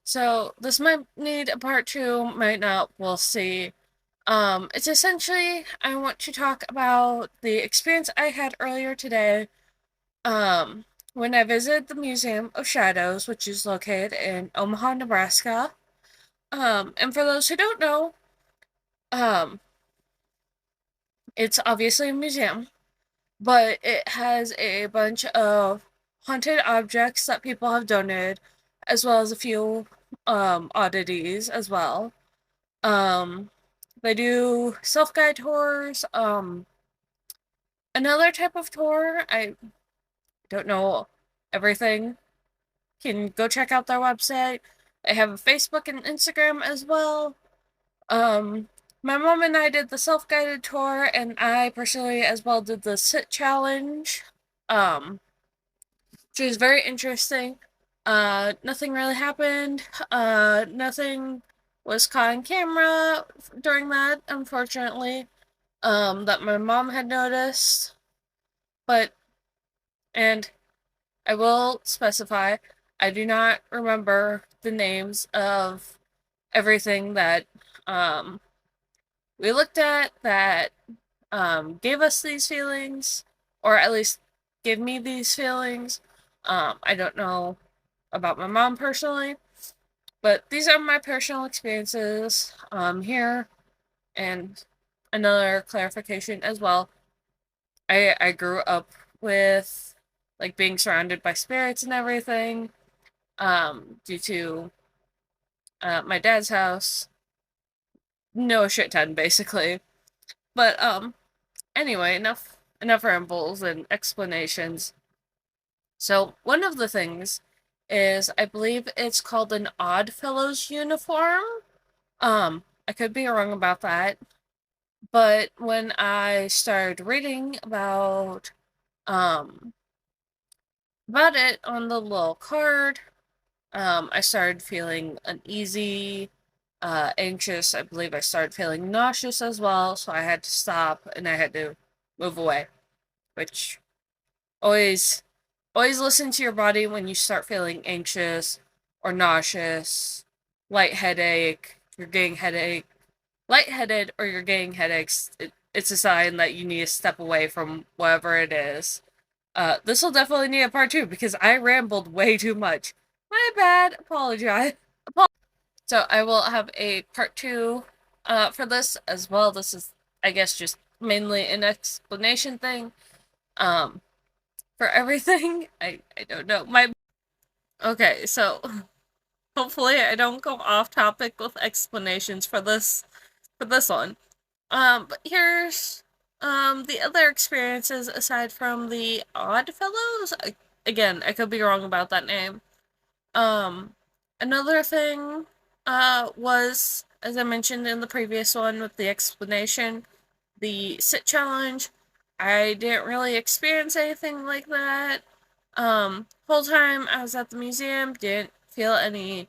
So this might need a part two, might not, we'll see. It's essentially I want to talk about the experience I had earlier today, um, when I visited the Museum of Shadows, which is located in Omaha, Nebraska. And for those who don't know, um, it's obviously a museum, but it has a bunch of haunted objects that people have donated, as well as a few oddities as well. Um, they do self-guide tours. Another type of tour, I don't know everything. Can go check out their website. They have a Facebook and Instagram as well. Um, my mom and I did the self-guided tour, and I personally as well did the sit challenge. Um, which was very interesting. Nothing really happened. Nothing was caught on camera during that, unfortunately. That my mom had noticed. But, and I will specify, I do not remember the names of everything that um, we looked at that gave us these feelings, or at least gave me these feelings. I don't know about my mom personally, but these are my personal experiences here. And another clarification as well. I grew up with like being surrounded by spirits and everything, due to my dad's house. No a shit ton basically. But anyway, enough rambles and explanations. So one of the things is I believe it's called an Odd Fellows uniform. I could be wrong about that. But when I started reading um about it on the little card, I started feeling uneasy, anxious. I believe I started feeling nauseous as well, so I had to stop and I had to move away. Which always, always listen to your body when you start feeling anxious or nauseous, you're getting headache, lightheaded, or you're getting headaches. It's a sign that you need to step away from whatever it is. This will definitely need a part two because I rambled way too much. My bad. Apologize. So I will have a part two for this as well. This is, I guess, just mainly an explanation thing. Um, for everything. I don't know. My Okay, so hopefully I don't go off topic with explanations for this one. But here's the other experiences aside from the Odd Fellows. Again, I could be wrong about that name. Um, Another thing was, as I mentioned in the previous one with the explanation, the sit challenge. I didn't really experience anything like that. Whole time I was at the museum, didn't feel any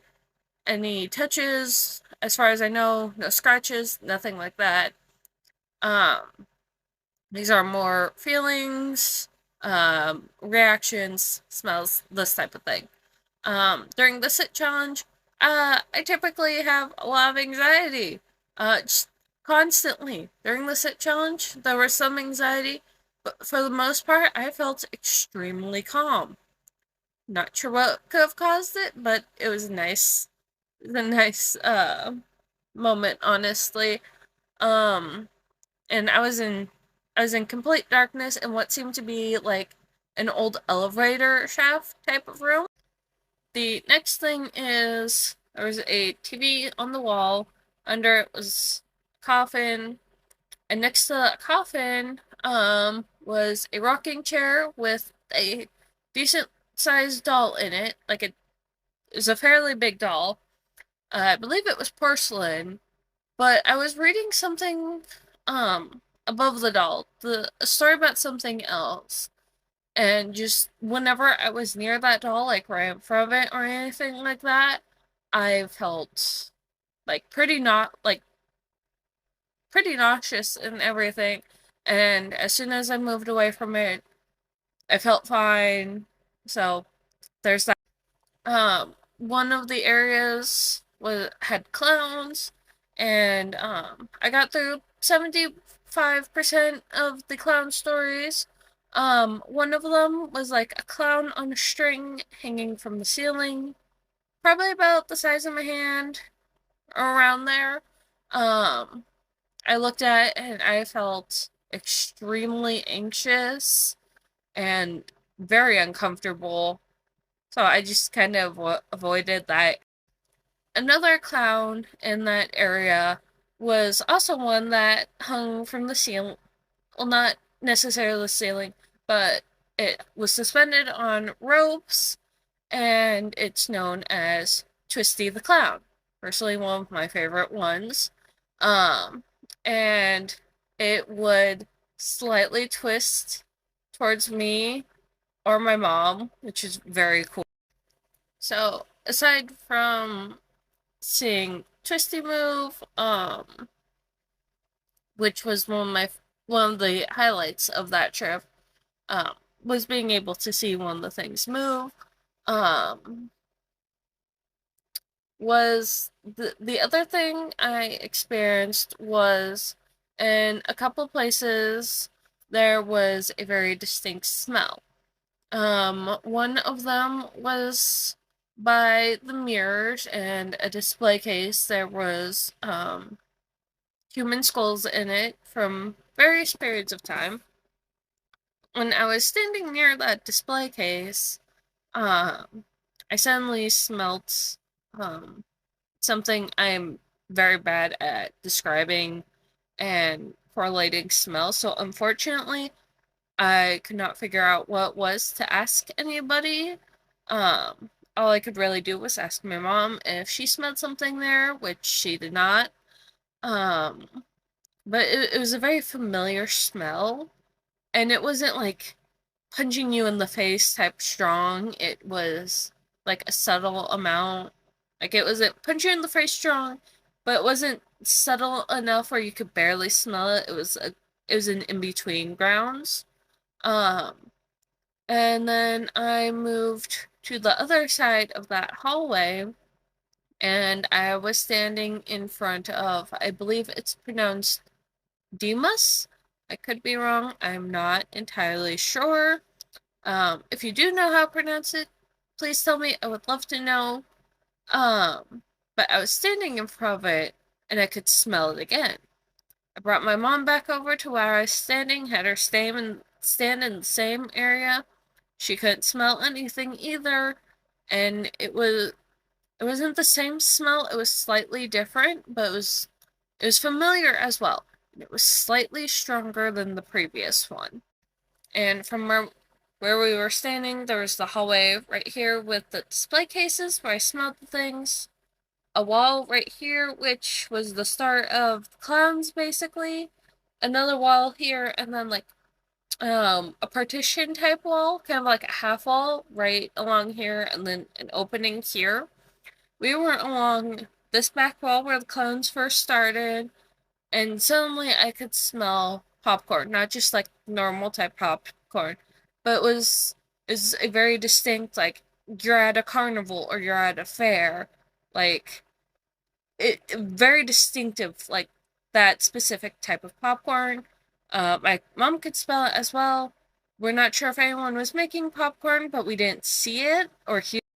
touches. As far as I know, no scratches, nothing like that. Um, these are more feelings, reactions, smells, this type of thing. During the sit challenge, I typically have a lot of anxiety. Just constantly. During the sit challenge, there was some anxiety, but for the most part, I felt extremely calm. Not sure what could have caused it, but it was nice. It was a nice moment, honestly. Um, and I was in complete darkness in what seemed to be like an old elevator shaft type of room. The next thing is there was a TV on the wall. Under it was a coffin, and next to that coffin, was a rocking chair with a decent sized doll in it. It was a fairly big doll. I believe it was porcelain, but I was reading something above the doll, a story about something else. And just whenever I was near that doll, like right in front of it or anything like that, I felt like pretty nauseous and everything. And as soon as I moved away from it, I felt fine. So there's that. one of the areas had clowns, and I got through 75% of the clown stories. One of them was like a clown on a string hanging from the ceiling, probably about the size of my hand, around there. Um, I looked at it and I felt extremely anxious and very uncomfortable. So I just kind of avoided that. Another clown in that area was also one that hung from the ceiling. Well, not necessarily the ceiling, but it was suspended on ropes, and it's known as Twisty the Clown. Personally, one of my favorite ones. Um, and it would slightly twist towards me or my mom, which is very cool. So, aside from seeing Twisty move, which was one of the highlights of that trip, um, was being able to see one of the things move. Um, was the other thing I experienced was in a couple places there was a very distinct smell. One of them was by the mirrors and a display case. There was human skulls in it from various periods of time. When I was standing near that display case, I suddenly smelt something I'm very bad at describing and correlating smell. So unfortunately, I could not figure out what it was to ask anybody. All I could really do was ask my mom if she smelled something there, which she did not. Um, but it was a very familiar smell, and it wasn't like punching you in the face type strong. It was like a subtle amount. Like it wasn't punch you in the face strong, but it wasn't subtle enough where you could barely smell it. It was an in between grounds. Um, and then I moved to the other side of that hallway, and I was standing in front of, I believe it's pronounced Demas. I could be wrong. I'm not entirely sure. If you do know how to pronounce it, please tell me. I would love to know. But I was standing in front of it and I could smell it again. I brought my mom back over to where I was standing, had her stand in the same area. She couldn't smell anything either, and it wasn't the same smell. It was slightly different, but it was familiar as well. It was slightly stronger than the previous one. And from where we were standing, there was the hallway right here with the display cases where I smelled the things. A wall right here, which was the start of the clowns, basically. Another wall here, and then like a partition type wall, kind of like a half wall right along here, and then an opening here. We were along this back wall where the clowns first started, and suddenly I could smell popcorn, not just like normal type popcorn, but it was a very distinct, like you're at a carnival or you're at a fair, like it very distinctive, like that specific type of popcorn. My mom could smell it as well. We're not sure if anyone was making popcorn, but we didn't see it or hear